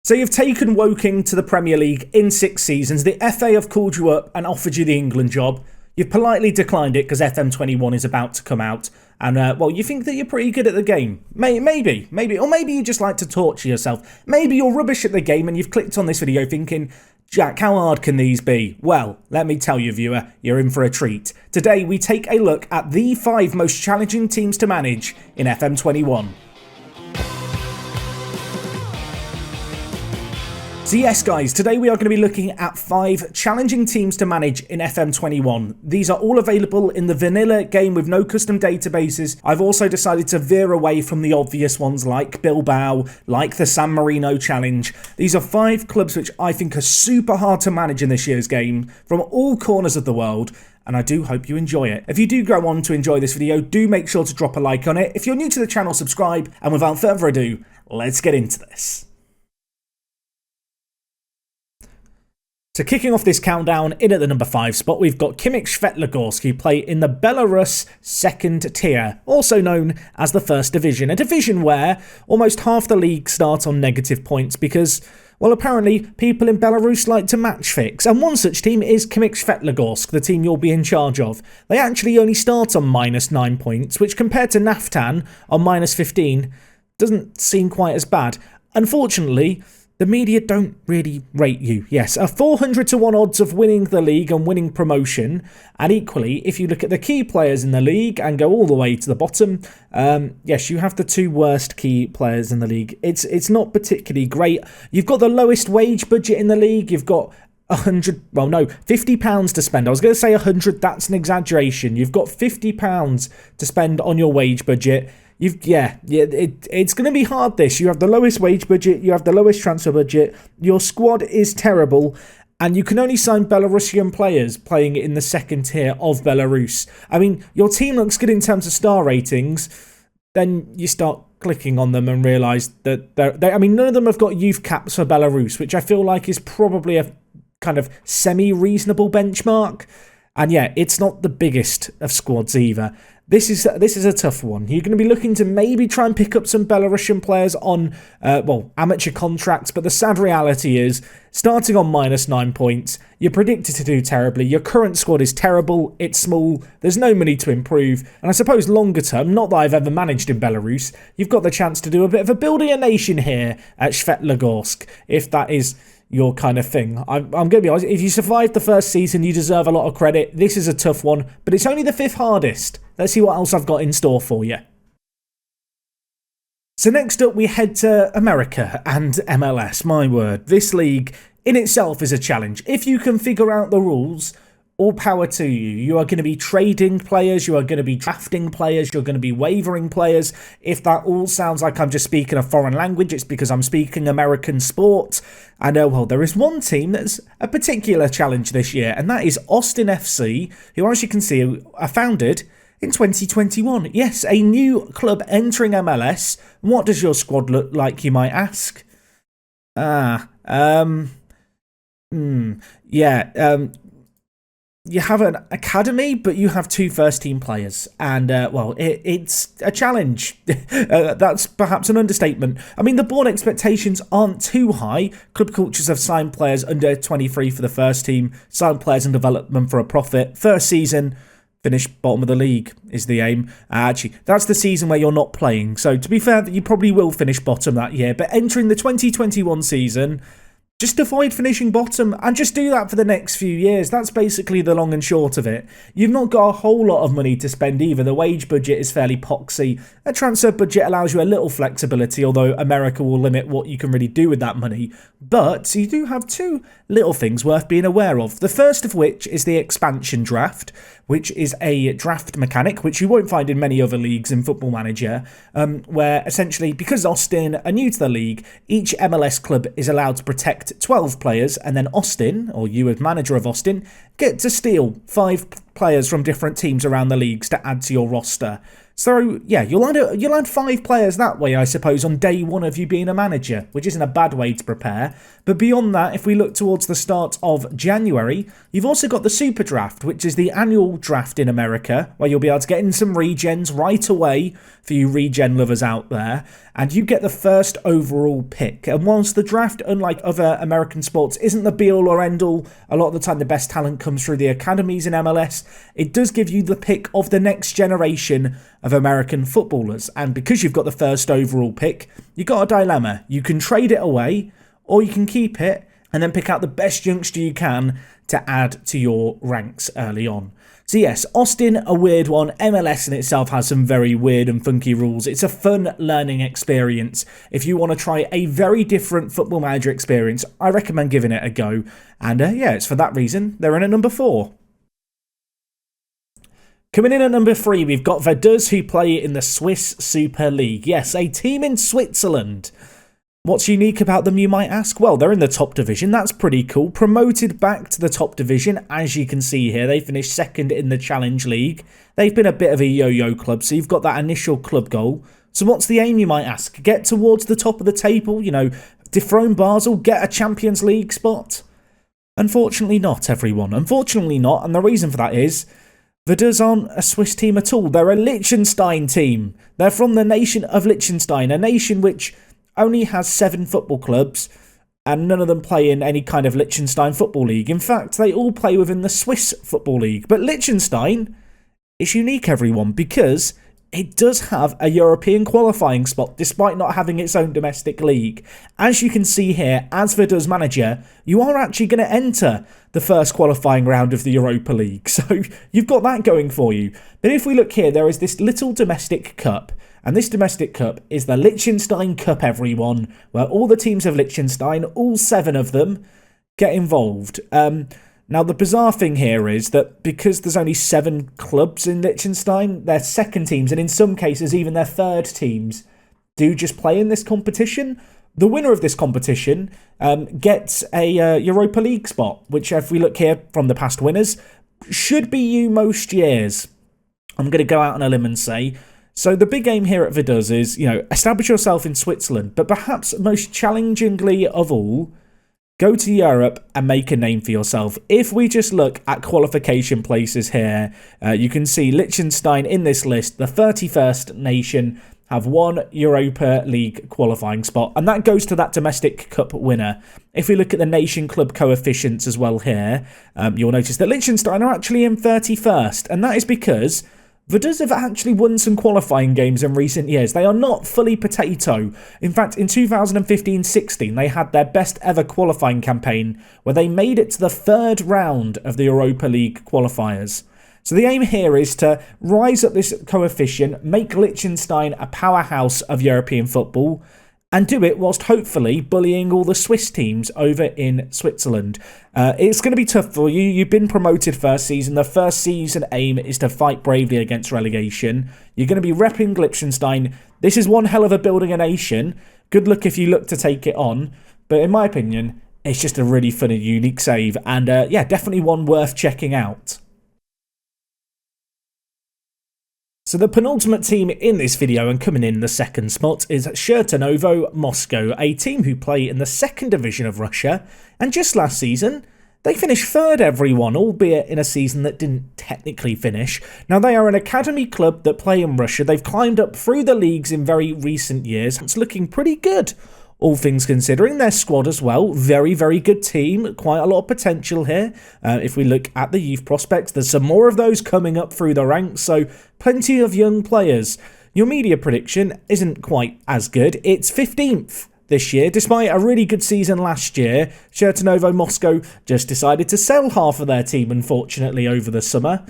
So you've taken Woking to the Premier League in 6 seasons. The FA have called you up and offered you the England job. You've politely declined it because FM21 is about to come out. And, well, you think that you're pretty good at the game. Maybe. Or maybe you just like to torture yourself. Maybe you're rubbish at the game and you've clicked on this video thinking, Jack, how hard can these be? Well, let me tell you, viewer, you're in for a treat. Today, we take a look at the 5 most challenging teams to manage in FM21. So yes guys, today we are going to be looking at 5 challenging teams to manage in FM21. These are all available in the vanilla game with no custom databases. I've also decided to veer away from the obvious ones like Bilbao, like the San Marino Challenge. These are 5 clubs which I think are super hard to manage in this year's game from all corners of the world. And I do hope you enjoy it. If you do go on to enjoy this video, do make sure to drop a like on it. If you're new to the channel, subscribe. And without further ado, let's get into this. So kicking off this countdown, in at the number 5 spot, we've got Svetogorsk, who play in the Belarus second tier, also known as the First Division, a division where almost half the league start on negative points because, well, apparently people in Belarus like to match fix, and one such team is Svetogorsk, the team you'll be in charge of. They actually only start on -9 points, which compared to Naftan on -15 doesn't seem quite as bad. Unfortunately, the media don't really rate you. Yes, a 400 to 1 odds of winning the league and winning promotion. And equally, if you look at the key players in the league and go all the way to the bottom, yes, you have the 2 worst key players in the league. It's not particularly great. You've got the lowest wage budget in the league. You've got £50 to spend. I was going to say 100, that's an exaggeration. You've got £50 to spend on your wage budget. It's going to be hard this. You have the lowest wage budget, you have the lowest transfer budget, your squad is terrible, and you can only sign Belarusian players playing in the second tier of Belarus. I mean, your team looks good in terms of star ratings, then you start clicking on them and realise that none of them have got youth caps for Belarus, which I feel like is probably a kind of semi-reasonable benchmark. And yeah, it's not the biggest of squads either. This is a tough one. You're going to be looking to maybe try and pick up some Belarusian players on, amateur contracts. But the sad reality is, starting on -9 points, you're predicted to do terribly. Your current squad is terrible. It's small. There's no money to improve. And I suppose longer term, not that I've ever managed in Belarus, you've got the chance to do a bit of a building a nation here at Svetogorsk, if that is your kind of thing. I'm going to be honest, if you survived the first season, you deserve a lot of credit. This is a tough one, but it's only the 5th hardest. Let's see what else I've got in store for you. So next up, we head to America and MLS. My word, this league in itself is a challenge. If you can figure out the rules, all power to you. You are going to be trading players, you are going to be drafting players, you're going to be waivering players. If that all sounds like I'm just speaking a foreign language, it's because I'm speaking American sport. And well, there is one team that's a particular challenge this year, and that is Austin FC, who, as you can see, are founded in 2021. Yes, a new club entering MLS. What does your squad look like, you might ask? You have an academy, but you have 2 first-team players. And, it's a challenge. That's perhaps an understatement. I mean, the board expectations aren't too high. Club cultures have signed players under 23 for the first team, signed players in development for a profit. First season, finish bottom of the league is the aim. Actually, that's the season where you're not playing. So, to be fair, you probably will finish bottom that year. But entering the 2021 season, just avoid finishing bottom and just do that for the next few years. That's basically the long and short of it. You've not got a whole lot of money to spend either. The wage budget is fairly poxy. A transfer budget allows you a little flexibility, although America will limit what you can really do with that money. But you do have 2 little things worth being aware of. The first of which is the expansion draft, which is a draft mechanic, which you won't find in many other leagues in Football Manager, where essentially, because Austin are new to the league, each MLS club is allowed to protect 12 players, and then Austin, or you as manager of Austin, get to steal 5 players from different teams around the leagues to add to your roster. So, yeah, you'll add 5 players that way, I suppose, on day one of you being a manager, which isn't a bad way to prepare. But beyond that, if we look towards the start of January, you've also got the Super Draft, which is the annual draft in America, where you'll be able to get in some regens right away for you regen lovers out there, and you get the first overall pick. And whilst the draft, unlike other American sports, isn't the be-all or end-all, a lot of the time the best talent comes through the academies in MLS, it does give you the pick of the next generation of American footballers. And because you've got the first overall pick, you've got a dilemma. You can trade it away, or you can keep it and then pick out the best youngster you can to add to your ranks early on. So yes, Austin, a weird one. MLS in itself has some very weird and funky rules. It's a fun learning experience. If you want to try a very different Football Manager experience, I recommend giving it a go. And yeah, it's for that reason they're in at number 4. Coming in at number 3, we've got Addons, who play in the Swiss Super League. Yes, a team in Switzerland. What's unique about them, you might ask? Well, they're in the top division. That's pretty cool. Promoted back to the top division, as you can see here. They finished second in the Challenge League. They've been a bit of a yo-yo club, so you've got that initial club goal. So what's the aim, you might ask? Get towards the top of the table, you know, dethrone Basel, get a Champions League spot? Unfortunately not, everyone. Unfortunately not, and the reason for that is Addons aren't a Swiss team at all. They're a Liechtenstein team. They're from the nation of Liechtenstein, a nation which only has 7 football clubs, and none of them play in any kind of Liechtenstein Football League. In fact, they all play within the Swiss Football League. But Liechtenstein is unique, everyone, because it does have a European qualifying spot, despite not having its own domestic league. As you can see here, as Addons manager, you are actually going to enter the first qualifying round of the Europa League. So you've got that going for you. But if we look here, there is this little domestic cup. And this domestic cup is the Liechtenstein Cup, everyone, where all the teams of Liechtenstein, all 7 of them, get involved. Now, the bizarre thing here is that because there's only 7 clubs in Liechtenstein, their second teams, and in some cases even their third teams, do just play in this competition. The winner of this competition gets a Europa League spot, which, if we look here from the past winners, should be you most years. I'm going to go out on a limb and say, so the big aim here at Addons is, you know, establish yourself in Switzerland, but perhaps most challengingly of all, go to Europe and make a name for yourself. If we just look at qualification places here, you can see Liechtenstein in this list, the 31st nation, have 1 Europa League qualifying spot, and that goes to that domestic cup winner. If we look at the nation club coefficients as well here, you'll notice that Liechtenstein are actually in 31st, and that is because Addons have actually won some qualifying games in recent years. They are not fully potato. In fact, in 2015-16, they had their best ever qualifying campaign where they made it to the 3rd round of the Europa League qualifiers. So the aim here is to rise up this coefficient, make Liechtenstein a powerhouse of European football, and do it whilst hopefully bullying all the Swiss teams over in Switzerland. It's going to be tough for you. You've been promoted first season. The first season aim is to fight bravely against relegation. You're going to be repping Liechtenstein. This is one hell of a building a nation. Good luck if you look to take it on. But in my opinion, it's just a really fun and unique save. And yeah, definitely one worth checking out. So the penultimate team in this video and coming in the second spot is Chernovo Moscow, a team who play in the 2nd division of Russia, and just last season they finished 3rd, everyone, albeit in a season that didn't technically finish. Now they are an academy club that play in Russia. They've climbed up through the leagues in very recent years. It's looking pretty good, all things considering. Their squad as well, very, very good team. Quite a lot of potential here. If we look at the youth prospects, there's some more of those coming up through the ranks, so plenty of young players. Your media prediction isn't quite as good. It's 15th this year, despite a really good season last year. Chernovo Moscow just decided to sell half of their team, unfortunately, over the summer.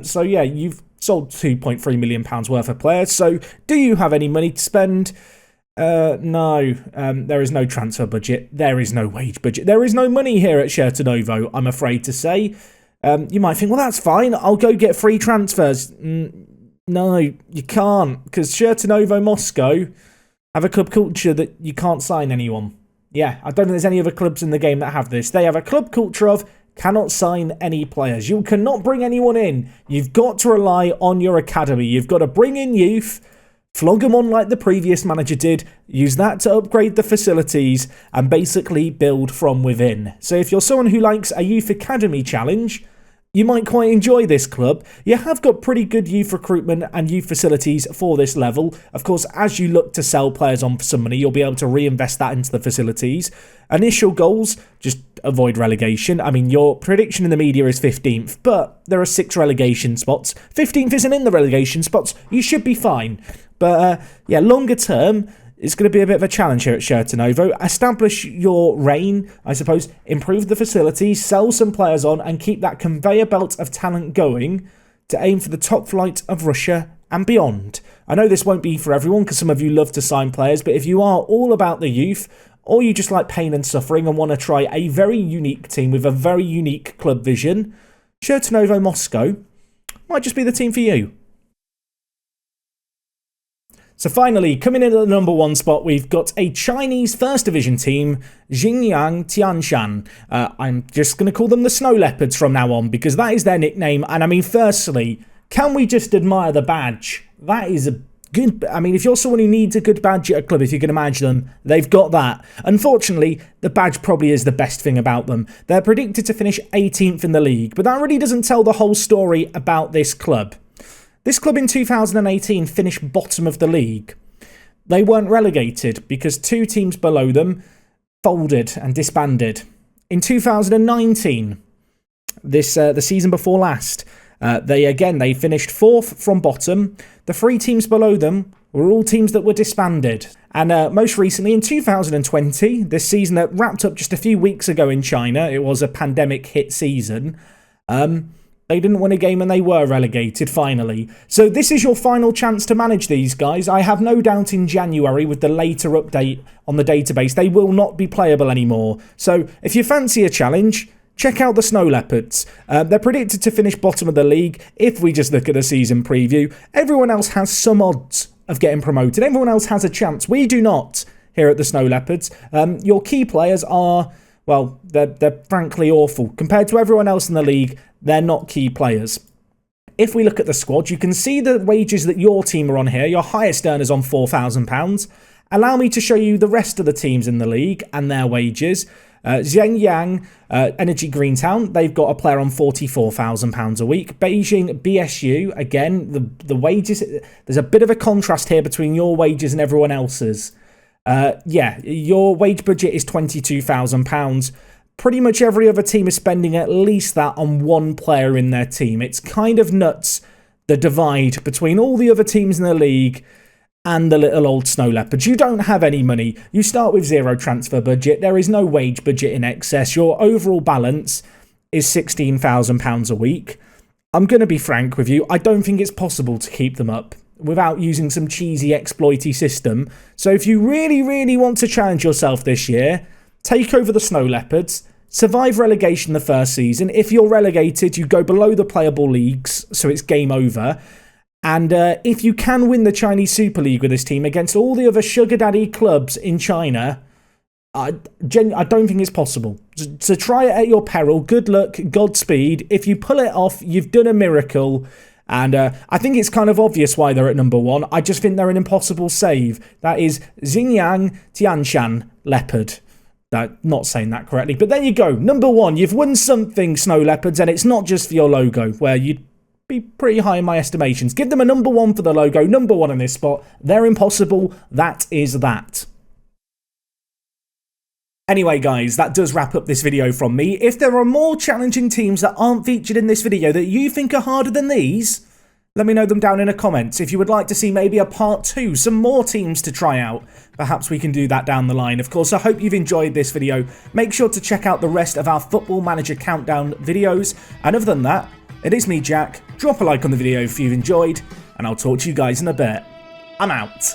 So yeah, you've sold £2.3 million worth of players. So do you have any money to spend? No, there is no transfer budget. There is no wage budget. There is no money here at Chernovo, I'm afraid to say. You might think, well, that's fine. I'll go get free transfers. No, you can't, because Chernovo Moscow have a club culture that you can't sign anyone. Yeah, I don't think there's any other clubs in the game that have this. They have a club culture of cannot sign any players. You cannot bring anyone in. You've got to rely on your academy. You've got to bring in youth, flog them on like the previous manager did, use that to upgrade the facilities, and basically build from within. So if you're someone who likes a youth academy challenge, you might quite enjoy this club. You have got pretty good youth recruitment and youth facilities for this level. Of course, as you look to sell players on for some money, you'll be able to reinvest that into the facilities. Initial goals, just avoid relegation. I mean, your prediction in the media is 15th, but there are 6 relegation spots. 15th isn't in the relegation spots. You should be fine. But yeah, longer term, it's going to be a bit of a challenge here at Shirtanovo. Establish your reign, I suppose, improve the facilities, sell some players on, and keep that conveyor belt of talent going to aim for the top flight of Russia and beyond. I know this won't be for everyone because some of you love to sign players, but if you are all about the youth, or you just like pain and suffering and want to try a very unique team with a very unique club vision, Shirtanovo Moscow might just be the team for you. So finally, coming in at the number 1 spot, we've got a Chinese First Division team, Xinjiang Tianshan. I'm just going to call them the Snow Leopards from now on, because that is their nickname. And I mean, firstly, can we just admire the badge? That is a good... I mean, if you're someone who needs a good badge at a club, if you can imagine them, they've got that. Unfortunately, the badge probably is the best thing about them. They're predicted to finish 18th in the league, but that really doesn't tell the whole story about this club. This club in 2018 finished bottom of the league. They weren't relegated because 2 teams below them folded and disbanded. In 2019, the season before last, they finished 4th from bottom. The 3 teams below them were all teams that were disbanded. And most recently, in 2020, this season that wrapped up just a few weeks ago in China, it was a pandemic hit season, they didn't win a game and they were relegated, finally. So this is your final chance to manage these guys. I have no doubt in January, with the later update on the database, they will not be playable anymore. So if you fancy a challenge, check out the Snow Leopards. They're predicted to finish bottom of the league. If we just look at the season preview, everyone else has some odds of getting promoted. Everyone else has a chance. We do not here at the Snow Leopards. Your key players are... well, they're frankly awful. Compared to everyone else in the league, they're not key players. If we look at the squad, you can see the wages that your team are on here. Your highest earner's on £4,000. Allow me to show you the rest of the teams in the league and their wages. Zhengyang Energy Greentown, they've got a player on £44,000 a week. Beijing BSU, again, the wages, there's a bit of a contrast here between your wages and everyone else's. Yeah, your wage budget is £22,000. Pretty much every other team is spending at least that on one player in their team. It's kind of nuts, the divide between all the other teams in the league and the little old Snow Leopards. You don't have any money. You start with 0 transfer budget. There is no wage budget in excess. Your overall balance is £16,000 a week. I'm going to be frank with you. I don't think it's possible to keep them up without using some cheesy exploity system. So if you really, really want to challenge yourself this year, take over the Snow Leopards, survive relegation the first season. If you're relegated, you go below the playable leagues, so it's game over. And if you can win the Chinese Super League with this team against all the other sugar daddy clubs in China, I don't think it's possible. So try it at your peril. Good luck, Godspeed. If you pull it off, you've done a miracle. And I think it's kind of obvious why they're at number 1. I just think they're an impossible save. That is Xinjiang Tianshan Leopard. Not saying that correctly, but there you go. Number 1, you've won something, Snow Leopards, and it's not just for your logo, where you'd be pretty high in my estimations. Give them a number 1 for the logo, number 1 in this spot. They're impossible. That is that. Anyway, guys, that does wrap up this video from me. If there are more challenging teams that aren't featured in this video that you think are harder than these, let me know them down in the comments. If you would like to see maybe a part 2, some more teams to try out, perhaps we can do that down the line. Of course, I hope you've enjoyed this video. Make sure to check out the rest of our Football Manager Countdown videos. And other than that, it is me, Jack. Drop a like on the video if you've enjoyed, and I'll talk to you guys in a bit. I'm out.